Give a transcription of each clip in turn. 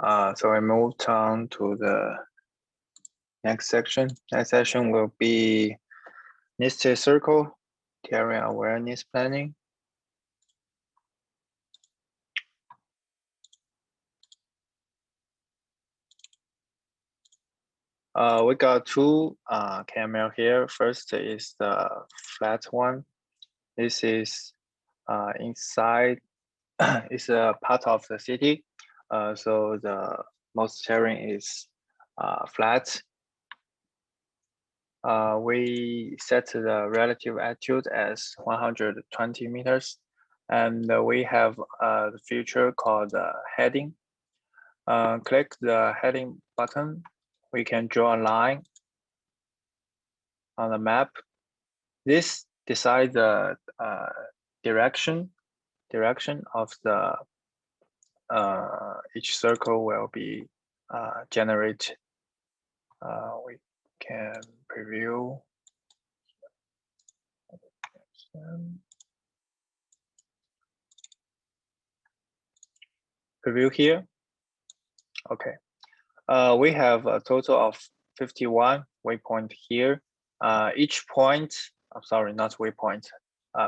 So we moved on to the next section. Next section will be nested circle, terrain awareness planning. We got two camera here. First is the flat one. This is inside, it's a part of the city. So the most terrain is flat. We set the relative altitude as 120 meters. And we have the feature called heading. Click the heading button. We can draw a line on the map. This decides the direction of the each circle will be generated. We can preview. Preview here. Okay. We have a total of 51 waypoint here. Each point, I'm sorry, not waypoint,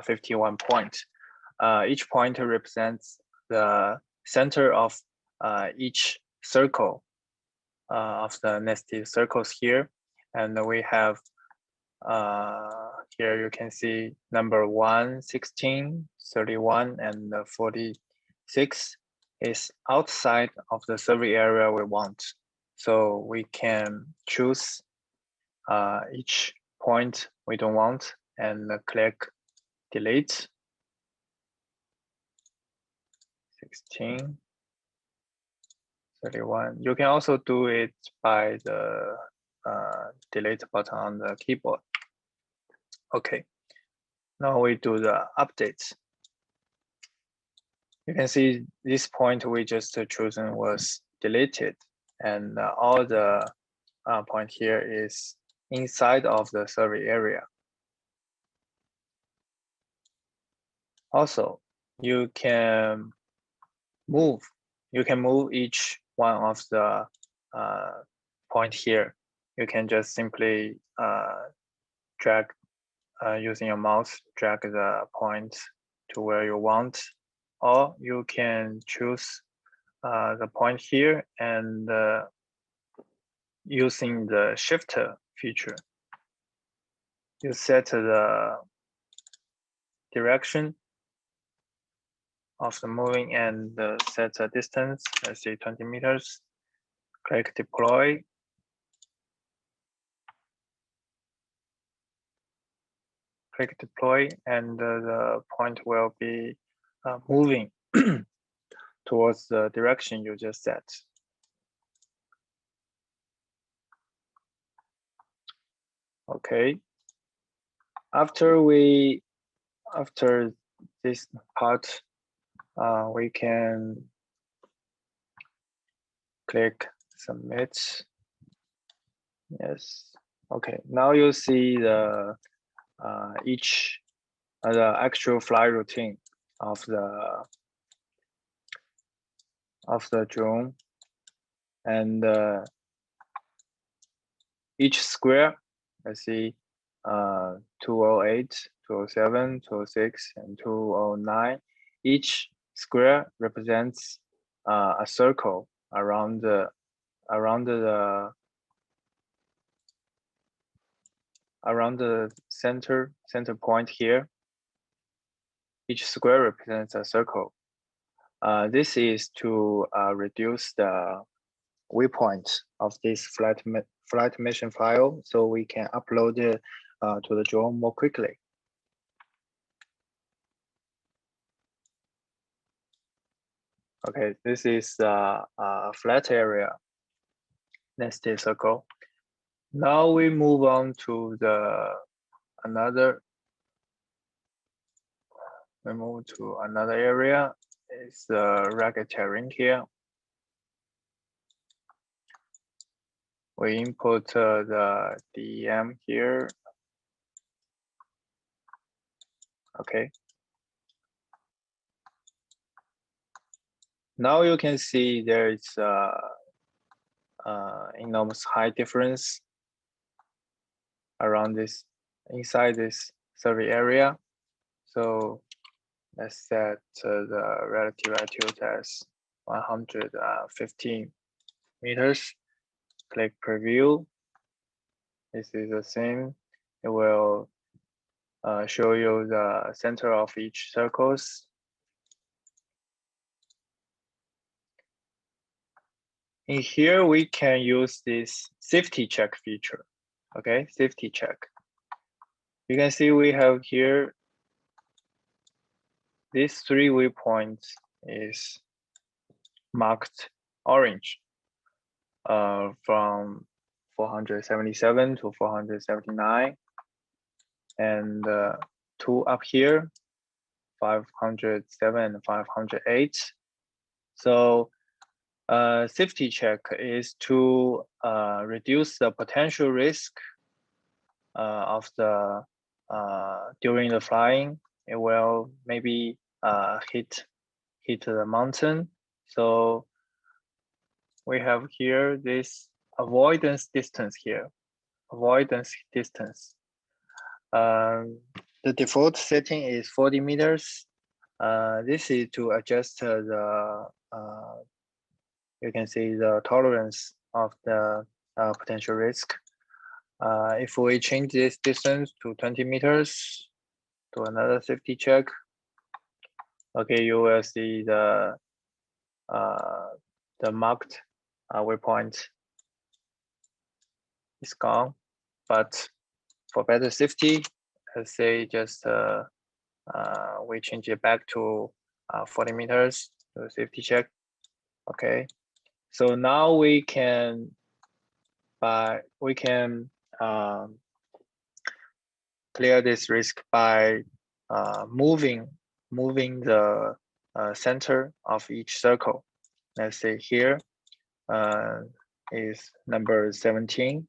51 points. Each point represents the center of each circle of the nested circles here. And we have here you can see number 1, 16, 31, and 46 is outside of the survey area we want. So we can choose each point we don't want and click delete. 16, 31. You can also do it by the delete button on the keyboard. Okay, now we do the updates. You can see this point we just chosen was deleted, and all the point here is inside of the survey area. Also, you can move each one of the point here. You can just simply drag using your mouse, drag the point to where you want, or you can choose the point here and using the shifter feature, you set the direction of the moving and set a distance, let's say 20 meters. Click deploy. Click deploy, and the point will be moving towards the direction you just set. Okay. After this part, we can click submit. Yes. Okay. Now you see the the actual flight routine of the drone, and each square, let's see, 208, 207, 206, and 209. Each square represents a circle around the center point here. Each square represents a circle. This is to reduce the waypoint of this flight mission file, so we can upload it to the drone more quickly. Okay, this is a flat area nested circle. Now we move on to another area. It's the rugged terrain here. We input the DEM here. Okay. Now you can see there is enormous height difference around this, inside this survey area. So let's set the relative altitude as 115 meters. Click preview. This is the same. It will show you the center of each circles. In here, we can use this safety check feature. Okay, safety check. You can see we have here these 3 waypoints is marked orange from 477 to 479, and 2 up here, 507 and 508. So safety check is to reduce the potential risk of the during the flying. It will maybe hit the mountain. So we have here this avoidance distance here. Avoidance distance. The default setting is 40 meters. This is to adjust the you can see the tolerance of the potential risk. If we change this distance to 20 meters to another safety check, okay, you will see the marked waypoint is gone. But for better safety, let's say just we change it back to 40 meters to safety check. Okay, so now we can clear this risk by moving the center of each circle. Let's say here is number 17.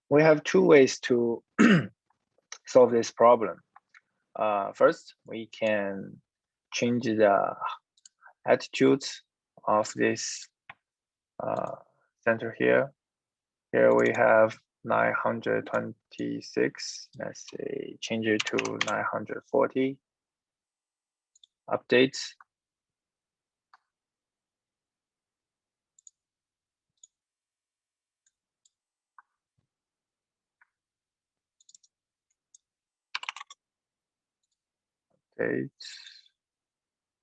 We have 2 ways to solve this problem. First, we can change the attitudes of this center here. Here we have 926. Let's say change it to 940. Updates. Updates.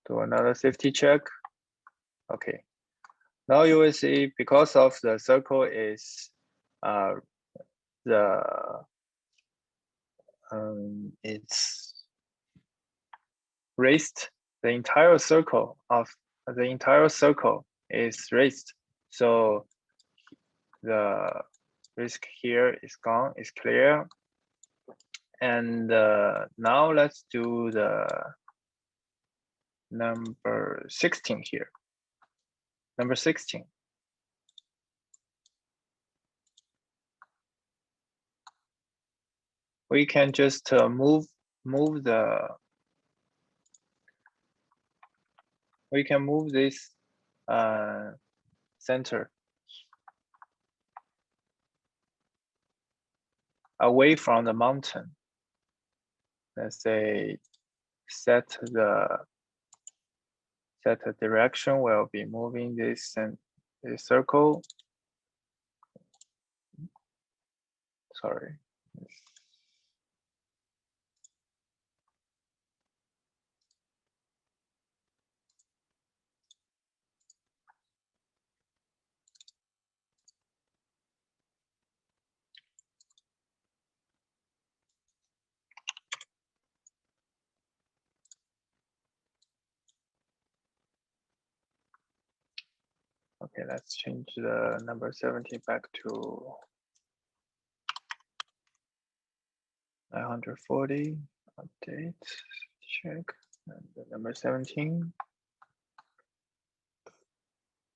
Do another safety check. Okay. Now you will see because of the circle is it's raised. The entire circle is raised. So the risk here is gone, is clear. And now let's do the number 16 here. Number 16. We can just move this center away from the mountain. Let's say set the direction. We'll be moving this circle. Sorry. Okay, let's change the number 17 back to 940. Update, check, and the number 17.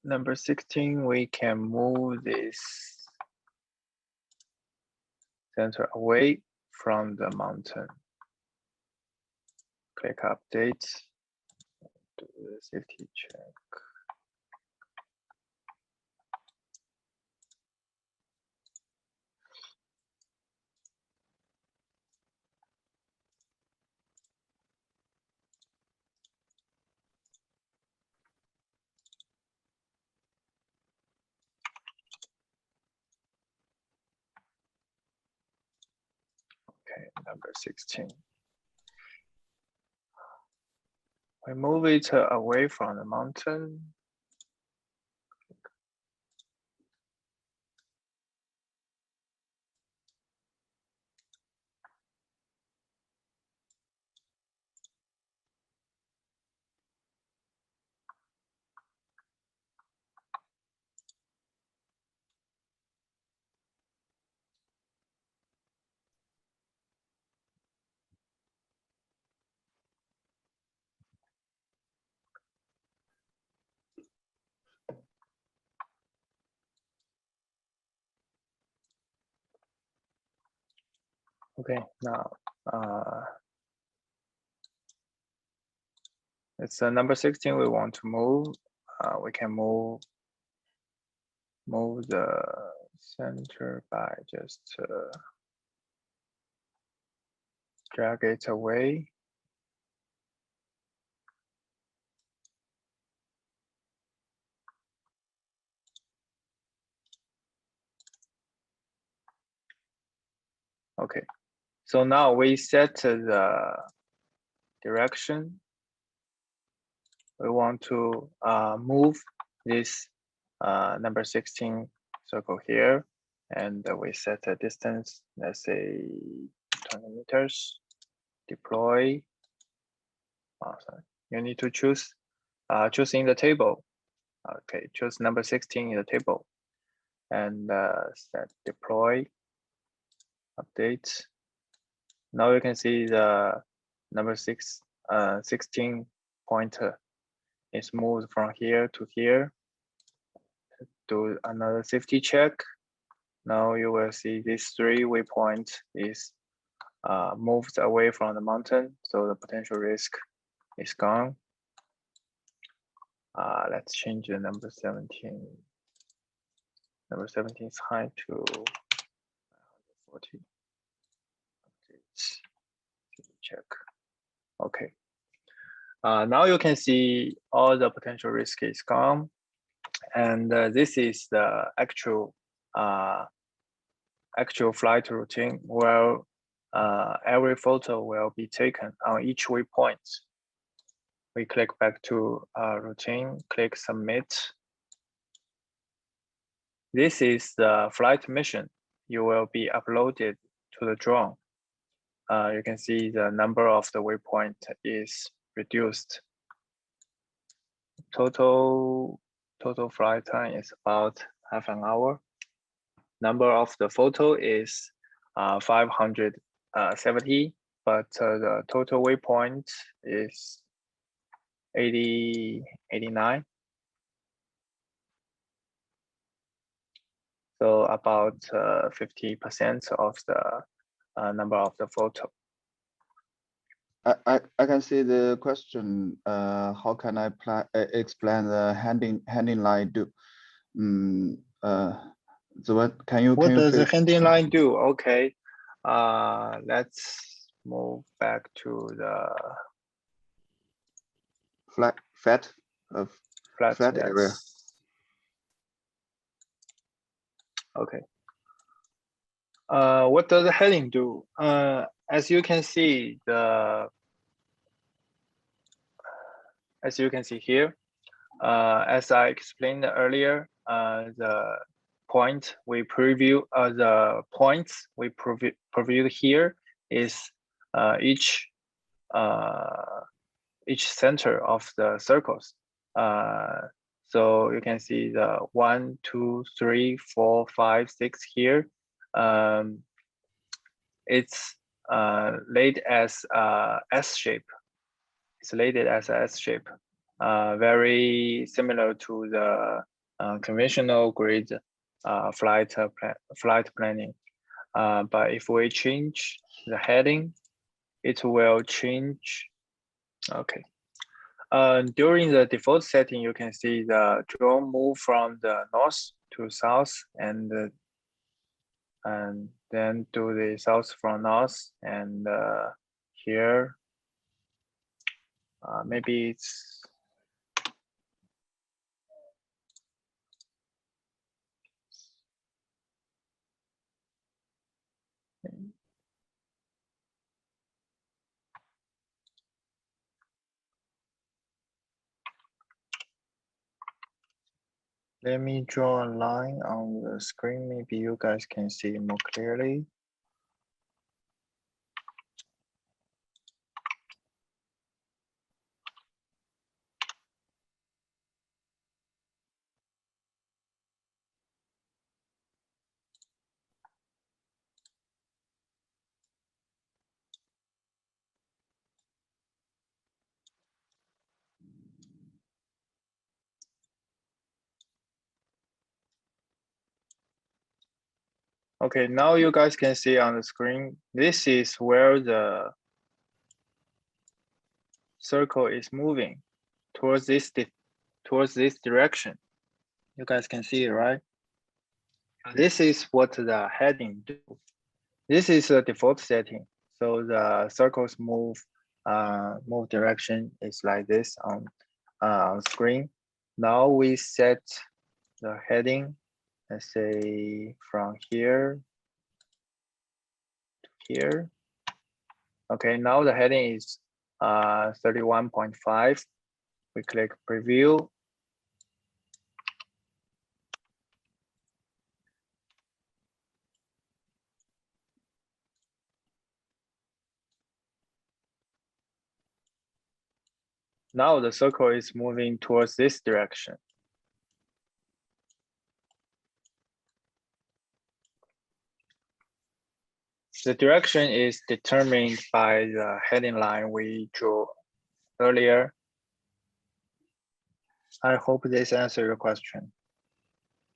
Number 16, we can move this center away from the mountain. Click update, do the safety check. Okay, number 16. We move it away from the mountain. Okay, now it's number 16 we want to move. We can move the center by just drag it away. Okay, so now we set the direction. We want to move this number 16 circle here, and we set a distance, let's say 20 meters. Deploy. Sorry. You need to choose in the table. Okay, choose number 16 in the table, and set deploy. Update. Now you can see the number 16 pointer is moved from here to here. Do another safety check. Now you will see this 3 waypoint is moved away from the mountain, so the potential risk is gone. Let's change the number 17. Number 17's height to 140. Check. Okay. Now you can see all the potential risk is gone, and this is the actual flight routine where every photo will be taken on each waypoint. We click back to routine, click submit. This is the flight mission. You will be uploaded to the drone. You can see the number of the waypoint is reduced. Total flight time is about half an hour. Number of the photo is 570, but the total waypoint is 89. So about 50% of the number of the photo. I can see the question. How can I explain the handing line do? So what can you? What does the handing line do? Okay, let's move back to the flat area. Okay. What does the heading do? As you can see here, as I explained earlier, the points we previewed here is each center of the circles. So you can see the 1, 2, 3, 4, 5, 6 here. It's laid as S shape. It's laid as a S shape, very similar to the conventional grid flight planning. But if we change the heading, it will change. Okay. During the default setting, you can see the drone move from the north to south and then do the south from north and here maybe it's let me draw a line on the screen. Maybe you guys can see more clearly. Okay, now you guys can see on the screen, this is where the circle is moving towards this direction. You guys can see it, right? This is what the heading do. This is a default setting. So the circles move direction is like this on screen. Now we set the heading, let's say from here to here. Okay, now the heading is 31.5. We click preview. Now the circle is moving towards this direction. The direction is determined by the heading line we drew earlier. I hope this answers your question.